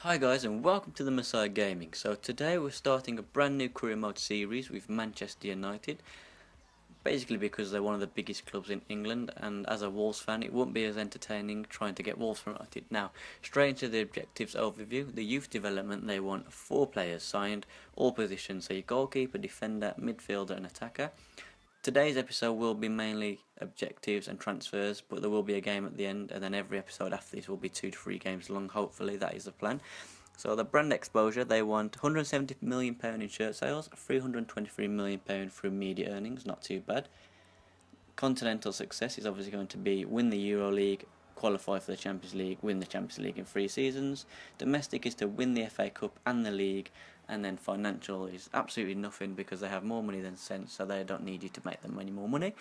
Hi guys and welcome to the Messiah Gaming. So today we're starting a brand new career mode series with Manchester United. Basically because they're one of the biggest clubs in England, and as a Wolves fan it wouldn't be as entertaining trying to get Wolves promoted. Now straight into the objectives overview. The youth development, they want 4 players signed, all positions, so your goalkeeper, defender, midfielder and attacker. Today's episode will be mainly objectives and transfers, but there will be a game at the end, and then every episode after this will be 2 to 3 games long. Hopefully that is the plan. So the brand exposure, they want £170 million in shirt sales, £323 million through media earnings, not too bad. Continental success is obviously going to be win the Euro League, qualify for the Champions League, win the Champions League in 3 seasons. Domestic is to win the FA Cup and the League, and then financial is absolutely nothing because they have more money than sense, so they don't need you to make them any more money.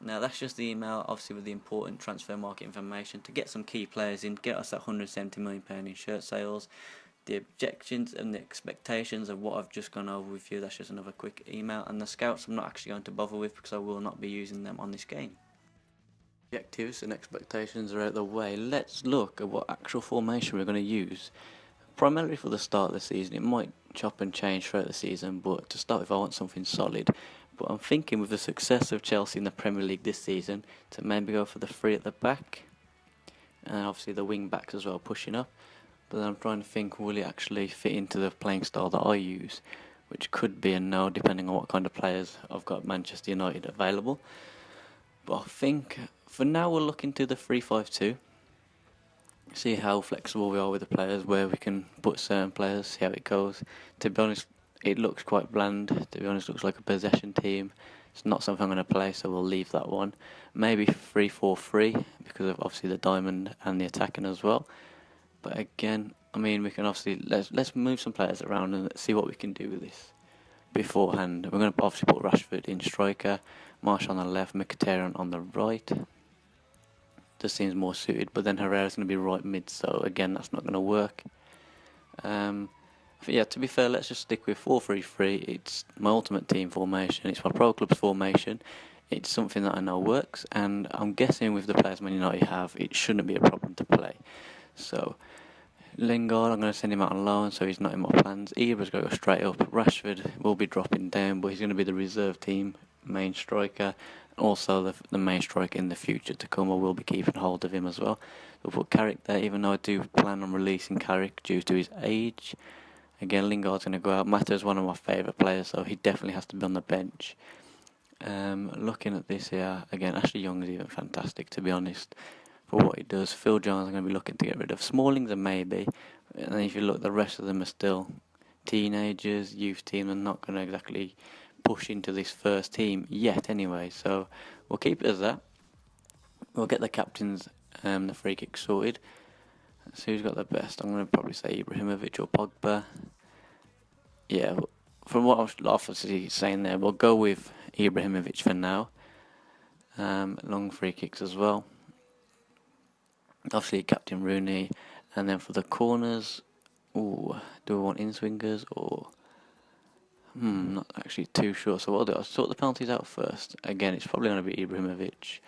Now that's just the email, obviously with the important transfer market information to get some key players in, get us that £170 million in shirt sales. The objections and the expectations of what I've just gone over with you, that's just another quick email. And the scouts I'm not actually going to bother with because I will not be using them on this game. Objectives and expectations are out the way. Let's look at what actual formation we're going to use. Primarily for the start of the season, it might chop and change throughout the season, but to start with I want something solid. But I'm thinking with the success of Chelsea in the Premier League this season to maybe go for the 3 at the back, and obviously the wing backs as well pushing up. But then I'm trying to think, will it actually fit into the playing style that I use, which could be a no depending on what kind of players I've got at Manchester United available. But I think for now we'll look into the 3-5-2, see how flexible we are with the players, where we can put certain players, see how it goes. To be honest, it looks quite bland. To be honest, it looks like a possession team. It's not something I'm going to play, so we'll leave that one. Maybe 3-4-3 because of obviously the diamond and the attacking as well. But again, I mean, we can obviously let's move some players around and see what we can do with this beforehand. We're going to obviously put Rashford in striker, Marsh on the left, Mkhitaryan on the right. Just seems more suited, but then Herrera's going to be right mid, so again that's not going to work. Yeah, to be fair, let's just stick with 4-3-3. It's my ultimate team formation. It's my pro club's formation. It's something that I know works, and I'm guessing with the players Man United have, it shouldn't be a problem to play. So Lingard, I'm going to send him out on loan, so he's not in my plans. Ibra's going to go straight up. Rashford will be dropping down, but he's going to be the reserve team main striker. Also the main striker in the future to come. I will be keeping hold of him as well. We'll put Carrick there, even though I do plan on releasing Carrick due to his age. Again, Lingard's going to go out. Mata is one of my favourite players, so he definitely has to be on the bench. Looking at this here, again, Ashley Young is even fantastic, to be honest, for what he does. Phil Jones I'm going to be looking to get rid of. Smalling's a maybe, and then if you look, the rest of them are still teenagers, youth team, and not going to exactly push into this first team yet anyway, so we'll keep it as that. We'll get the captains, the free kick sorted. So who's got the best? I'm going to probably say Ibrahimovic or Pogba. Yeah, from what I was obviously saying there, we'll go with Ibrahimovic for now. Long free kicks as well. Obviously Captain Rooney, and then for the corners, do we want in-swingers or... not actually too sure, so what I'll do, I'll sort the penalties out first. Again, it's probably going to be Ibrahimovic.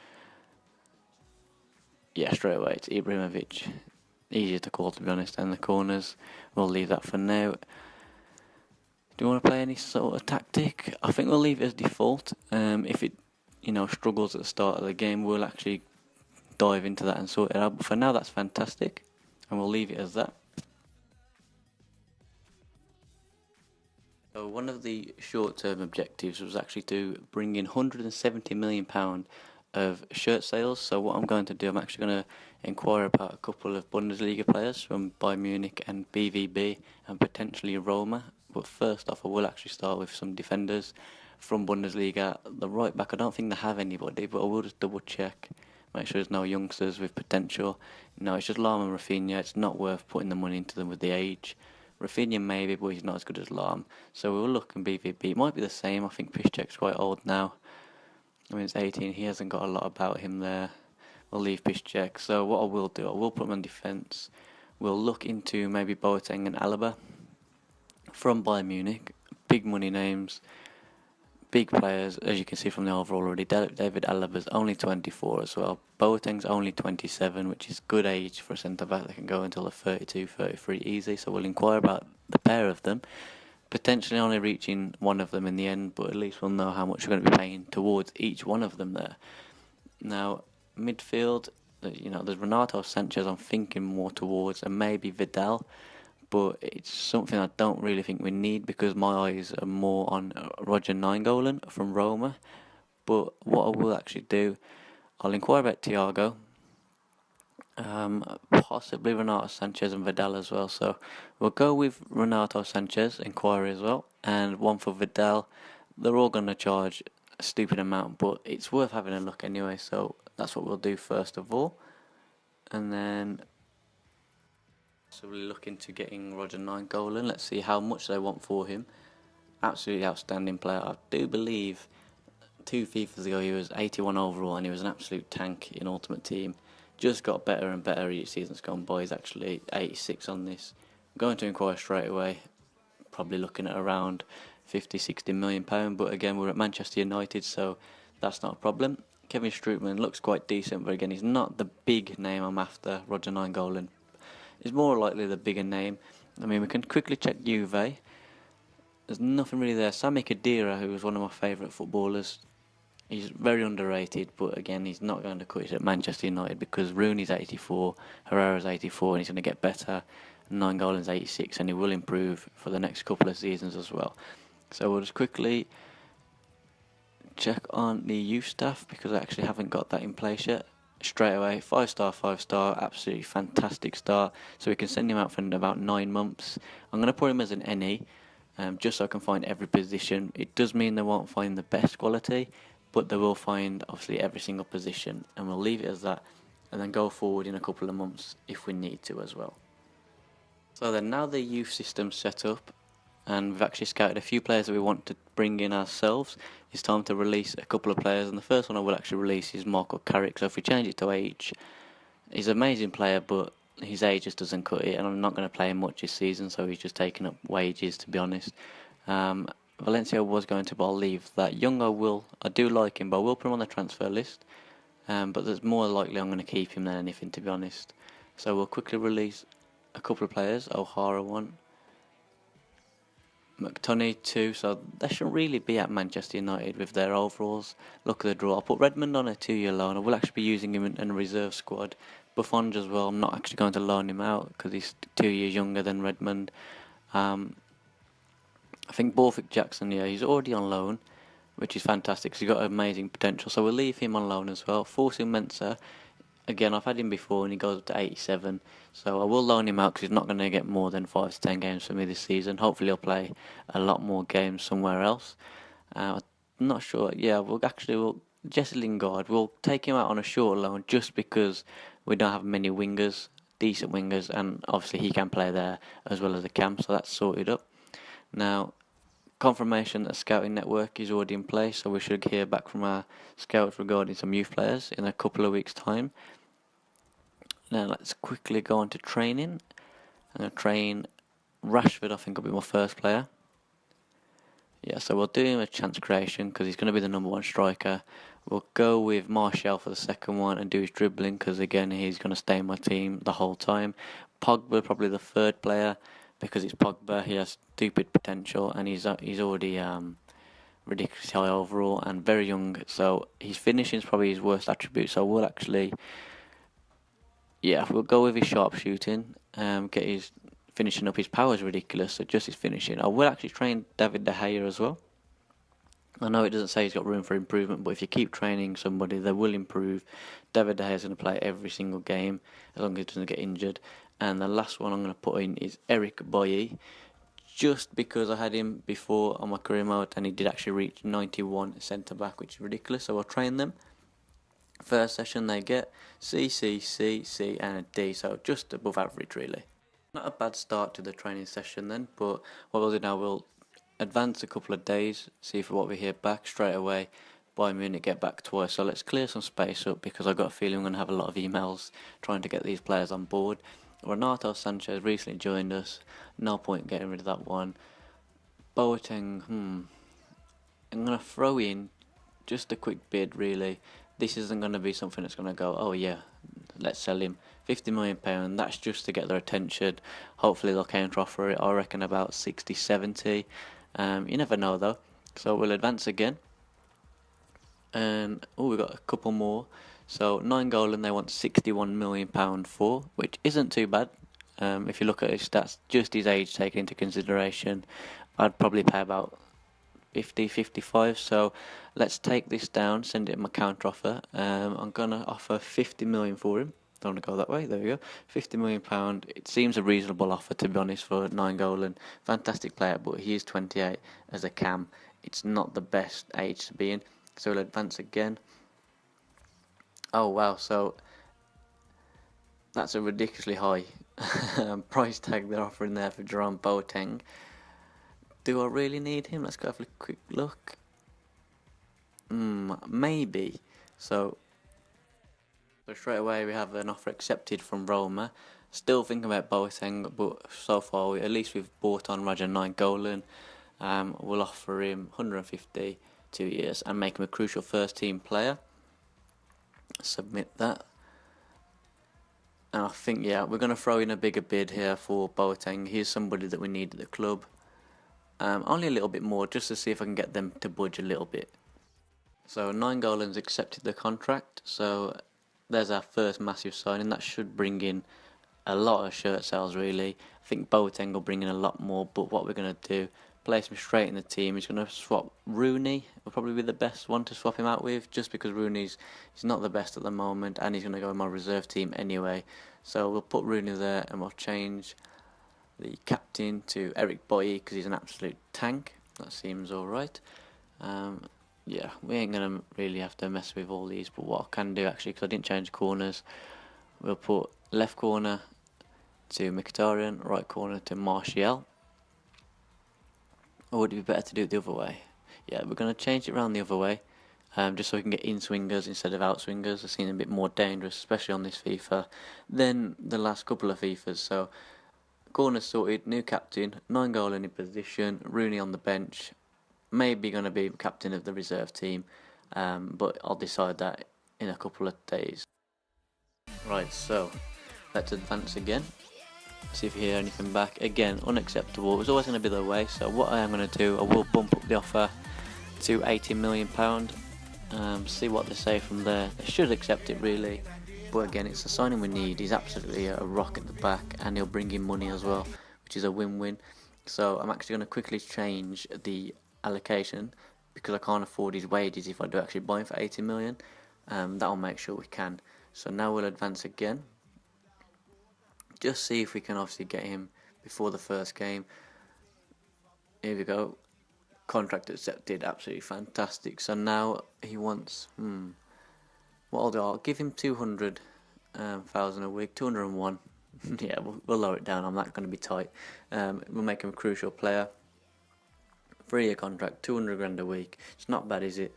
Yeah, straight away, it's Ibrahimovic. Easier to call, to be honest, and the corners, we'll leave that for now. Do you want to play any sort of tactic? I think we'll leave it as default. If it, struggles at the start of the game, we'll actually dive into that and sort it out. But for now, that's fantastic, and we'll leave it as that. So one of the short-term objectives was actually to bring in £170 million of shirt sales. So what I'm going to do, I'm actually going to inquire about a couple of Bundesliga players from Bayern Munich and BVB and potentially Roma. But first off, I will actually start with some defenders from Bundesliga. The right back, I don't think they have anybody, but I will just double check, make sure there's no youngsters with potential. No, it's just Lahm and Rafinha. It's not worth putting the money into them with the age. Rafinha maybe, but he's not as good as Lahm. So we'll look in BVB. It might be the same. I think Piszczek's quite old now. I mean, it's 18. He hasn't got a lot about him there. We'll leave Piszczek. So what I will do, I will put him on defence. We'll look into maybe Boateng and Alaba from Bayern Munich. Big money names, big players, as you can see from the overall already. David Alaba's only 24 as well. Boateng's only 27, which is good age for a centre-back. They can go until they're 32, 33 easy, so we'll inquire about the pair of them. Potentially only reaching one of them in the end, but at least we'll know how much we're going to be paying towards each one of them there. Now, midfield, there's Renato Sanchez I'm thinking more towards, and maybe Vidal, but it's something I don't really think we need because my eyes are more on Roger Nainggolan from Roma. But what I will actually do, I'll inquire about Thiago, possibly Renato Sanchez and Vidal as well. So we'll go with Renato Sanchez, inquiry as well, and one for Vidal. They're all going to charge a stupid amount, but it's worth having a look anyway. So that's what we'll do first of all, and then possibly look into getting Roger Nainggolan. Let's see how much they want for him. Absolutely outstanding player. I do believe 2 FIFAs ago he was 81 overall and he was an absolute tank in Ultimate Team. Just got better and better each season's gone by. He's actually 86 on this. I'm going to inquire straight away. Probably looking at around 50-60 million pound, but again we're at Manchester United, so that's not a problem. Kevin Strootman looks quite decent, but again he's not the big name I'm after. Roger Nainggolan is more likely the bigger name. I mean, we can quickly check Juve. There's nothing really there. Sami Khedira, who was one of my favourite footballers, he's very underrated, but again, he's not going to cut it at Manchester United because Rooney's 84, Herrera's 84, and he's going to get better. Nainggolan's 86, and he will improve for the next couple of seasons as well. So we'll just quickly check on the youth staff because I actually haven't got that in place yet. Straight away, 5-star, absolutely fantastic start. So we can send him out for about 9 months. I'm going to put him as an NE, just so I can find every position. It does mean they won't find the best quality, but they will find obviously every single position, and we'll leave it as that, and then go forward in a couple of months if we need to as well. So then, now the youth system's set up, and we've actually scouted a few players that we want to bring in ourselves. It's time to release a couple of players, and the first one I will actually release is Marco Carrick. So if we change it to age, he's an amazing player, but his age just doesn't cut it, and I'm not going to play him much this season, so he's just taking up wages, to be honest. Valencia was going to, but I'll leave that. Young, I do like him, but I will put him on the transfer list. But there's more likely I'm going to keep him than anything, to be honest. So we'll quickly release a couple of players. O'Hara 1, McTominay 2, so they shouldn't really be at Manchester United with their overalls. Look at the draw. I'll put Redmond on a 2-year loan. I will actually be using him in a reserve squad. Buffon as well, I'm not actually going to loan him out because he's 2 years younger than Redmond. I think Borthwick Jackson, yeah, he's already on loan, which is fantastic because he's got amazing potential, so we'll leave him on loan as well. Forcing Mensah, again, I've had him before and he goes up to 87, so I will loan him out because he's not going to get more than 5 to 10 games for me this season. Hopefully he'll play a lot more games somewhere else. I'm not sure. Yeah, Jesse Lingard, we'll take him out on a short loan just because we don't have many wingers, decent wingers, and obviously he can play there as well as the cam, so that's sorted up. Now, confirmation that the scouting network is already in place, so we should hear back from our scouts regarding some youth players in a couple of weeks' time. Now let's quickly go on to training. I'm going to train Rashford, I think will be my first player. Yeah, so we'll do him a chance creation because he's going to be the number 1 striker. We'll go with Martial for the second one and do his dribbling because again he's going to stay in my team the whole time. Pogba probably the third player because it's Pogba. He has stupid potential and he's already ridiculously high overall and very young. So his finishing is probably his worst attribute. So we'll go with his sharpshooting. Get his finishing up. His power is ridiculous, so just his finishing. I will actually train David De Gea as well. I know it doesn't say he's got room for improvement, but if you keep training somebody, they will improve. David De Gea is going to play every single game as long as he doesn't get injured. And the last one I'm going to put in is Eric Bailly, just because I had him before on my career mode and he did actually reach 91 centre back, which is ridiculous. So I'll train them. First session they get C, C, C, C, and a D, so just above average really. Not a bad start to the training session then, but what we'll do now, we'll advance a couple of days, see if what we hear back straight away. Bayern Munich get back twice, so let's clear some space up because I've got a feeling I'm going to have a lot of emails trying to get these players on board. Renato Sanchez recently joined us, no point getting rid of that one. Boateng, I'm going to throw in just a quick bid really. This isn't going to be something that's going to go, oh yeah, let's sell him. £50 million, that's just to get their attention. Hopefully they'll counter offer it. I reckon about 60, 70. You never know though. So we'll advance again. And we've got a couple more. So 9 goal and they want £61 million for, which isn't too bad. If you look at his stats, just his age taken into consideration, I'd probably pay about 50, 55. So let's take this down, send it my counter offer. I'm gonna offer 50 million for him. Don't want to go that way. There we go. £50 million. It seems a reasonable offer, to be honest, for 9 goal and fantastic player, but he is 28 as a cam. It's not the best age to be in. So we'll advance again. Oh wow, so that's a ridiculously high price tag they're offering there for Jerome Boateng. Do I really need him? Let's go have a quick look. Maybe. So straight away we have an offer accepted from Roma. Still thinking about Boateng, but so far at least we've bought on Raja Nainggolan. We'll offer him 150, 2 years, and make him a crucial first team player. Submit that. And I think, yeah, we're going to throw in a bigger bid here for Boateng. He's somebody that we need at the club. Only a little bit more, just to see if I can get them to budge a little bit. So Nainggolan's accepted the contract, so there's our first massive signing. That should bring in a lot of shirt sales really. I think Boateng will bring in a lot more, but what we're going to do, place him straight in the team. He's going to swap Rooney, will probably be the best one to swap him out with, just because he's not the best at the moment, and he's going to go in my reserve team anyway. So we'll put Rooney there, and we'll change the captain to Eric Boye, because he's an absolute tank. That seems alright. Yeah, we ain't going to really have to mess with all these, but what I can do actually, because I didn't change corners, we'll put left corner to Mkhitaryan, right corner to Martial. Or would it be better to do it the other way? Yeah, we're going to change it around the other way, just so we can get in-swingers instead of out-swingers. I've seen a bit more dangerous, especially on this FIFA, than the last couple of FIFAs. So, corner sorted, new captain, 9 goal in position, Rooney on the bench, maybe going to be captain of the reserve team, but I'll decide that in a couple of days. Right, so let's advance again. See if we hear anything back. Again, unacceptable. It was always going to be the way. So what I am going to do, I will bump up the offer to £80 million. See what they say from there. They should accept it really. But again, it's the signing we need. He's absolutely a rock at the back, and he'll bring in money as well, which is a win-win. So I'm actually going to quickly change the allocation, because I can't afford his wages if I do actually buy him for 80 million. That'll make sure we can. So now we'll advance again. Just see if we can obviously get him before the first game. Here we go. Contract accepted. Absolutely fantastic. So now he wants... What I'll do, I'll give him 200,000 a week. 201. Yeah, we'll lower it down. I'm not going to be tight. We'll make him a crucial player. 3-year contract, 200 grand a week. It's not bad, is it?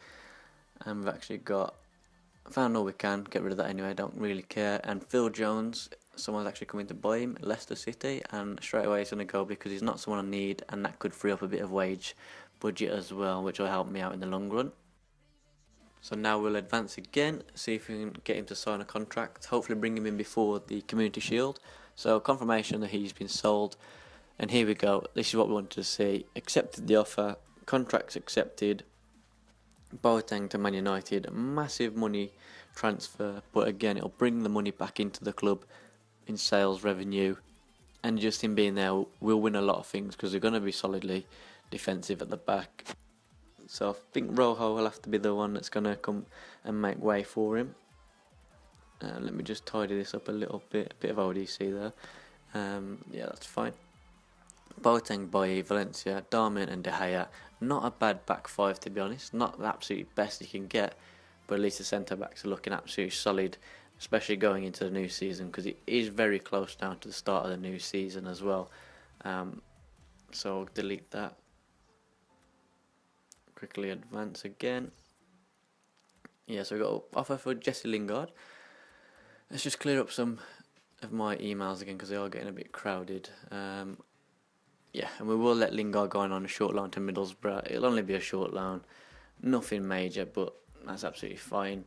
And we've actually found all we can. Get rid of that anyway. Don't really care. And Phil Jones... Someone's actually coming to buy him, Leicester City, and straight away he's going to go because he's not someone I need, and that could free up a bit of wage budget as well, which will help me out in the long run. So now we'll advance again, see if we can get him to sign a contract, hopefully bring him in before the Community Shield. So confirmation that he's been sold, and here we go. This is what we wanted to see. Accepted the offer, contracts accepted, Boateng to Man United, massive money transfer, but again it'll bring the money back into the club in sales revenue, and just him being there will win a lot of things because they're going to be solidly defensive at the back. So I think Rojo will have to be the one that's going to come and make way for him. Let me just tidy this up a little bit, a bit of ODC there. Yeah, that's fine. Boateng, Boye, Valencia, Darmian and De Gea. Not a bad back five, to be honest. Not the absolute best you can get, but at least the centre backs are looking absolutely solid, especially going into the new season, because it is very close now to the start of the new season as well. So I'll delete that. Quickly advance again. Yeah, so we've got an offer for Jesse Lingard. Let's just clear up some of my emails again because they are getting a bit crowded. Yeah, and we will let Lingard go on a short loan to Middlesbrough. It'll only be a short loan. Nothing major, but that's absolutely fine.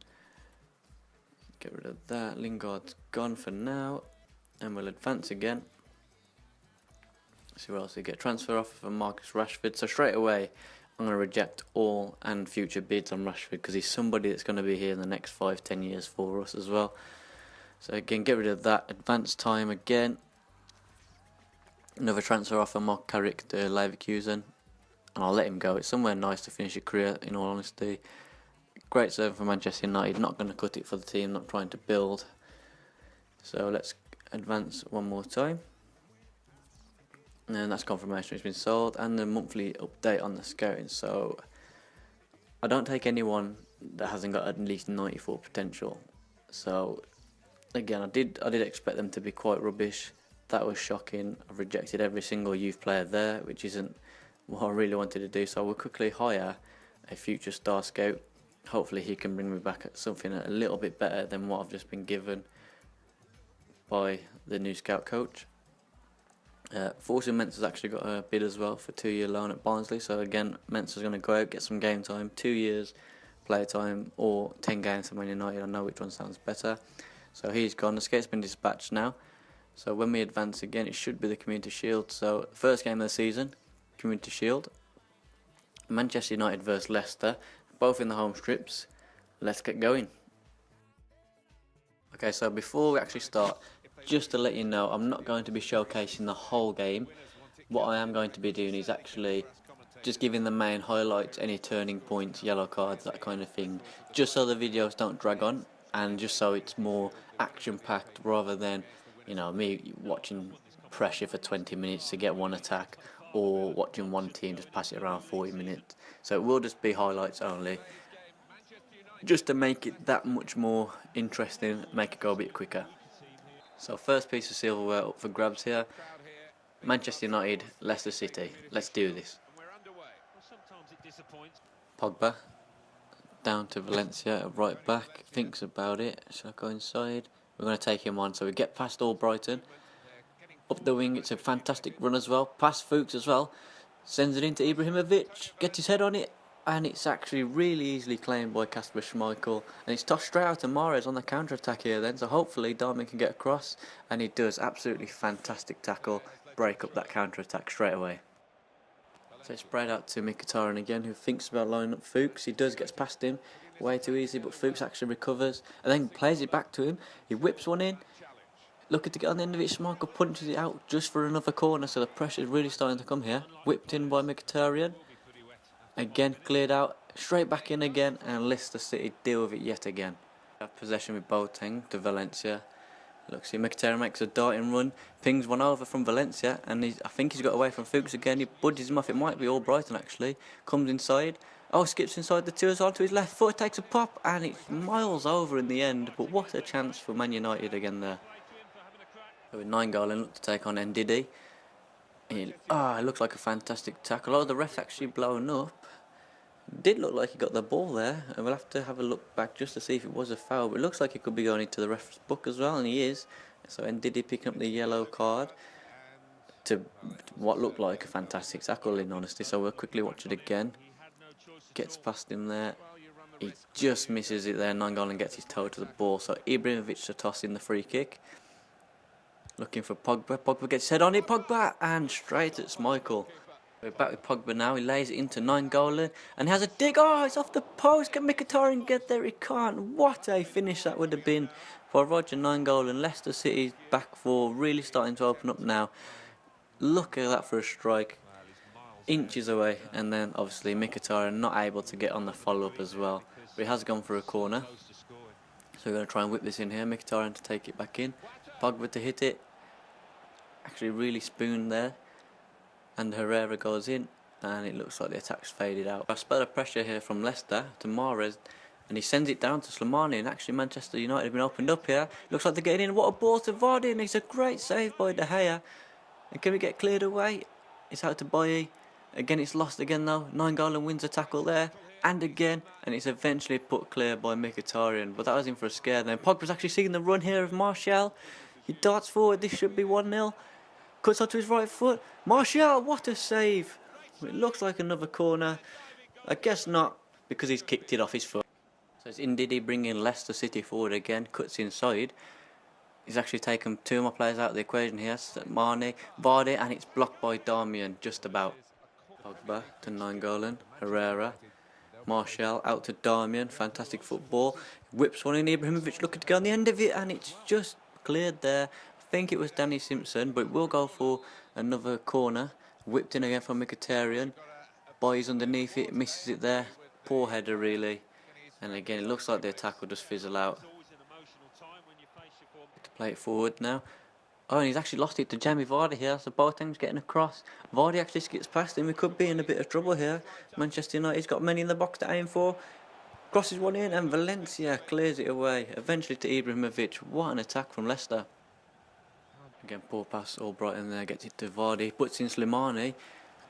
Get rid of that. Lingard's gone for now, and we'll advance again. See what else we get. Transfer offer for Marcus Rashford. So straight away, I'm going to reject all and future bids on Rashford because he's somebody that's going to be here in the next 5-10 years for us as well. So again, get rid of that. Advance time again. Another transfer offer, Mark Carrick to Leverkusen. And I'll let him go. It's somewhere nice to finish your career, in all honesty. Great serve for Manchester United. Not going to cut it for the team, not trying to build. So let's advance one more time. And that's confirmation it's been sold, and the monthly update on the scouting. So I don't take anyone that hasn't got at least 94 potential. So again, I did expect them to be quite rubbish. That was shocking. I've rejected every single youth player there, which isn't what I really wanted to do. So we'll quickly hire a future star scout. Hopefully he can bring me back at something a little bit better than what I've just been given by the new scout coach. Forcing Mensah's actually got a bid as well for 2-year loan at Barnsley. So again, Mensah's going to go out, get some game time, 2 years play time, or 10 games for Man United. I know which one sounds better. So he's gone. The scout's been dispatched now. So when we advance again, it should be the Community Shield. So first game of the season, Community Shield. Manchester United versus Leicester, both in the home strips. Let's get going. Okay, so before we actually start, just to let you know, I'm not going to be showcasing the whole game. What I am going to be doing is actually just giving the main highlights, any turning points, yellow cards, that kind of thing, just so the videos don't drag on, and just so it's more action-packed rather than, you know, me watching pressure for 20 minutes to get one attack, or watching one team just pass it around 40 minutes. So it will just be highlights only, just to make it that much more interesting, make it go a bit quicker. So first piece of silverware up for grabs here. Manchester United, Leicester City. Let's do this. Pogba down to Valencia at right back. Thinks about it. Should I go inside? We're going to take him on. So we get past all Brighton. Up the wing, it's a fantastic run as well. Past Fuchs as well. Sends it into Ibrahimovic. Gets his head on it. And it's actually really easily claimed by Kasper Schmeichel. And it's tossed straight out to Mahrez on the counter-attack here then. So hopefully Darwin can get across. And he does. Absolutely fantastic tackle. Break up that counter-attack straight away. So it's spread out to Mkhitaryan again, who thinks about lining up Fuchs. He does, gets past him. Way too easy, but Fuchs actually recovers. And then plays it back to him. He whips one in. Looking to get on the end of it, Schmeichel punches it out just for another corner. So the pressure is really starting to come here. Whipped in by Mkhitaryan. Again, cleared out, straight back in again, and Leicester City deal with it yet again. Have possession with Boateng to Valencia. Look, see, Mkhitaryan makes a darting run, pings one over from Valencia, and I think he's got away from Fuchs again. He budges him off. It might be all Brighton actually. Comes inside. Oh, skips inside the twos onto his left foot, takes a pop, and it's miles over in the end. But what a chance for Man United again there. So with 9 goal and look to take on Ndidi. It looks like a fantastic tackle. Oh, the ref's actually blown up. Did look like he got the ball there, and we'll have to have a look back just to see if it was a foul, but it looks like he could be going into the ref's book as well, and he is. So Ndidi picking up the yellow card to what looked like a fantastic tackle, in honesty. So we'll quickly watch it again. Gets past him there. He just misses it there. Nangolan gets his toe to the ball. So Ibrahimovic to toss in the free kick. Looking for Pogba. Pogba gets his head on it. Pogba, and straight at Schmeichel. We're back with Pogba now. He lays it into Nangolan and has a dig. Oh, it's off the post. Can Mkhitaryan get there? He can't. What a finish that would have been for Roger Nangolan. Leicester City's back four really starting to open up now. Look at that for a strike. Inches away, and then obviously Mkhitaryan not able to get on the follow-up as well. But he has gone for a corner. So we're going to try and whip this in here. Mkhitaryan to take it back in. Pogba to hit it. Actually really spooned there. And Herrera goes in, and it looks like the attack's faded out. A spell of pressure here from Leicester to Mahrez, and he sends it down to Slimani, and actually Manchester United have been opened up here. Looks like they're getting in. What a ball to Vardy, and it's a great save by De Gea. And can we get cleared away? It's out to Bailly. Again, it's lost again though. Nangolan wins a tackle there, and again, and it's eventually put clear by Mkhitaryan. But that was in for a scare then. Pogba's actually seeing the run here of Martial. He darts forward. This should be 1-0. Cuts onto his right foot. Martial, what a save. It looks like another corner. I guess not, because he's kicked it off his foot. So it's Ndidi bringing Leicester City forward again, cuts inside. He's actually taken two of my players out of the equation here, Mane, Vardy, and it's blocked by Darmian, just about. Pogba to Nainggolan, Herrera, Martial out to Darmian, fantastic football. Whips one in, Ibrahimovic looking to go on the end of it, and it's just cleared there. I think it was Danny Simpson, but we'll go for another corner. Whipped in again from Mkhitaryan. Boys underneath it, misses it there. Poor header really. And again, it looks like the attack will just fizzle out. To play it forward now. Oh, and he's actually lost it to Jamie Vardy here, so Boateng's getting across. Vardy actually skips past him. We could be in a bit of trouble here. Manchester United's got many in the box to aim for. Crosses one in, and Valencia clears it away. Eventually to Ibrahimovic. What an attack from Leicester. Again, poor pass, Albrighton there, gets it to Vardy. Puts in Slimani.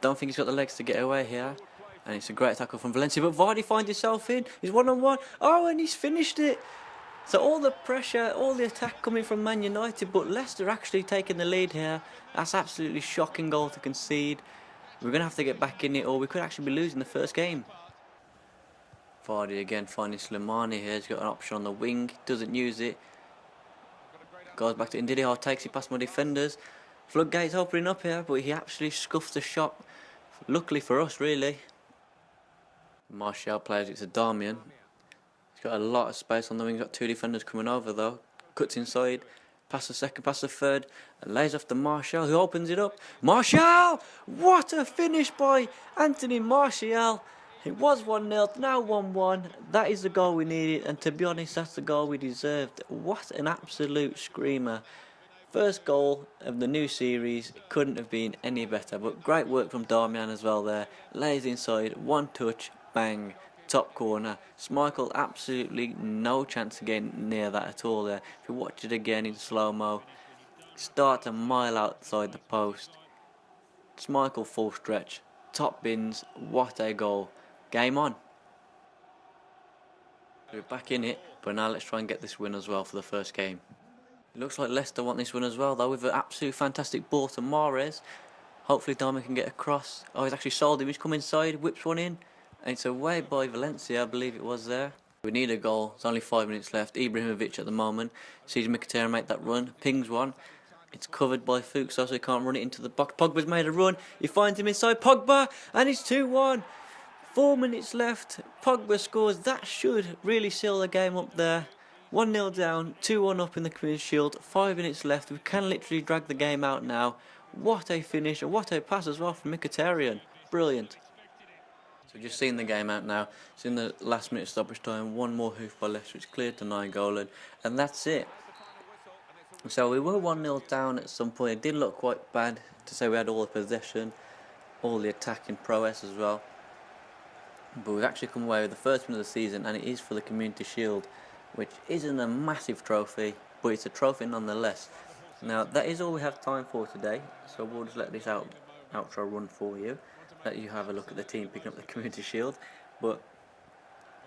Don't think he's got the legs to get away here. And it's a great tackle from Valencia, but Vardy finds himself in. He's one-on-one. Oh, and he's finished it. So all the pressure, all the attack coming from Man United, but Leicester actually taking the lead here. That's absolutely shocking goal to concede. We're going to have to get back in it, or we could actually be losing the first game. Vardy again finding Slimani here. He's got an option on the wing, doesn't use it. Goes back to Ndidi, takes it past my defenders. Floodgates opening up here, but he actually scuffs the shot. Luckily for us, really. Martial plays it to Darmian. He's got a lot of space on the wing. He's got two defenders coming over though. Cuts inside. Pass the second, pass the third. And lays off to Martial, who opens it up. Martial! What a finish by Anthony Martial. It was 1-0, now 1-1. That is the goal we needed, and to be honest, that's the goal we deserved. What an absolute screamer. First goal of the new series, couldn't have been any better, but great work from Darmian as well there. Lays inside, one touch, bang, top corner. Schmeichel absolutely no chance to get near that at all there. If you watch it again in slow-mo, starts a mile outside the post. Schmeichel full stretch, top bins, what a goal. Game on. We're back in it, but now let's try and get this win as well for the first game. It looks like Leicester want this win as well, though, with an absolute fantastic ball to Mahrez. Hopefully Darmian can get across. Oh, he's actually sold him. He's come inside, whips one in. And it's away by Valencia, I believe it was there. We need a goal. There's only 5 minutes left. Ibrahimovic at the moment. Sees Mkhitaryan make that run. Pings one. It's covered by Fuchs, so he can't run it into the box. Pogba's made a run. He finds him inside. Pogba! And it's 2-1. 4 minutes left. Pogba scores. That should really seal the game up there. 1-0 down, 2-1 up in the Community Shield. 5 minutes left. We can literally drag the game out now. What a finish, and what a pass as well from Mkhitaryan. Brilliant. So we've just seen the game out now. It's in the last minute stoppage time. One more hoof by Leicester. It's cleared to Nainggolan, and that's it. So we were 1-0 down at some point. It did look quite bad to say we had all the possession, all the attacking prowess as well. But we've actually come away with the first win of the season, and it is for the Community Shield, which isn't a massive trophy, but it's a trophy nonetheless. Now, that is all we have time for today, so we'll just let this outro run for you, let you have a look at the team picking up the Community Shield. But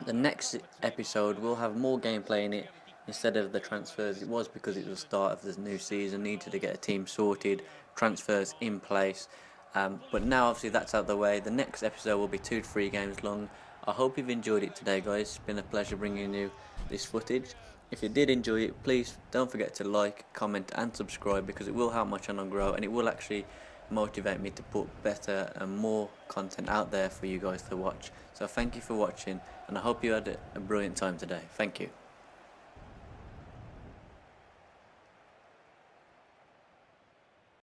the next episode will have more gameplay in it instead of the transfers. It was because it was the start of this new season, needed to get a team sorted, transfers in place. But now obviously that's out of the way. The next episode will be 2 to 3 games long. I hope you've enjoyed it today, guys. It's been a pleasure bringing you this footage. If you did enjoy it, please don't forget to like, comment and subscribe, because it will help my channel grow, and it will actually motivate me to put better and more content out there for you guys to watch. So thank you for watching, and I hope you had a brilliant time today. Thank you.